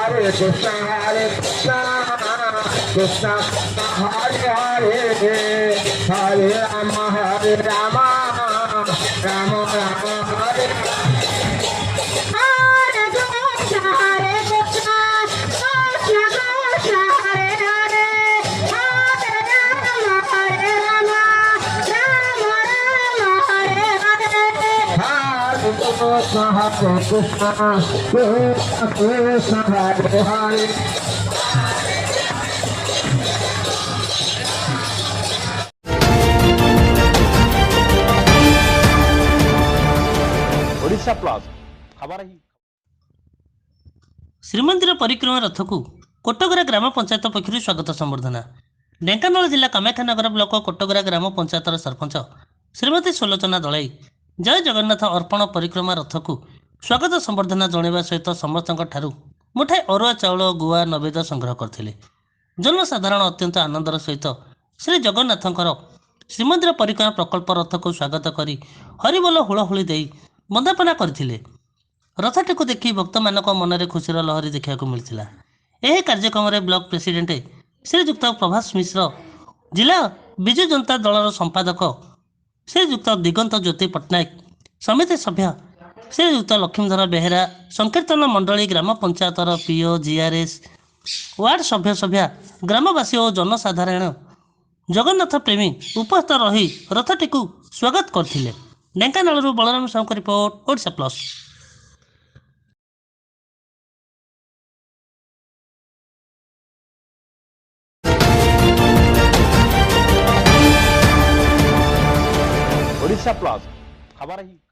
Hare Krishna Krishna Hare Hare Hare Rama Rama Rama Hare Krishna Krishna Hare Hare Odisha plus खबर ही श्रीमंदिर परिक्रमा रथ को कोटगरा ग्राम पंचायत पक्षर स्वागत संबर्धना। ढेंकानाल जिला कामाख्यानगर ब्लॉक कोटगरा ग्राम पंचायतर सरपंच श्रीमती सुलोचना दलाई जय जगन्नाथ अर्पण परिक्रमा रथ को स्वागत संबर्धना जणाइबा सहित समस्त मुठाए अरुआ चाउल गुआ नवेद संग्रह करथिले। जनसाधारण अत्यंत आनंदर सहित श्री जगन्नाथंकर श्रीमंदिर परिक्रमा प्रकल्प रथ को स्वागत करी हरिबोल हुलहुली देई बंदापना करथिले। रथटी को देखि भक्त मानक मनरे खुशीर लहरी देखा मिलता। यह कार्यक्रम में ब्लॉक प्रेसिडेंट श्रीजुक्त प्रभास मिश्र, जिला विजु जनता दलर संपादक श्रीजुक्त दिगंत ज्योति पट्टनायक, समिति सभ्य श्रीजुक्त लक्ष्मीधर बेहेरा, संकीर्तन मंडली ग्राम पंचायतर पीओ जीआरएस, वार्ड सभ्य ग्रामवासी और जनसाधारण जगन्नाथ प्रेमी उपस्थित रही रथटी को स्वागत करथिले। ढेंकानाल बलराम साहू की report, Odisha plus. Odisha plus खबर ही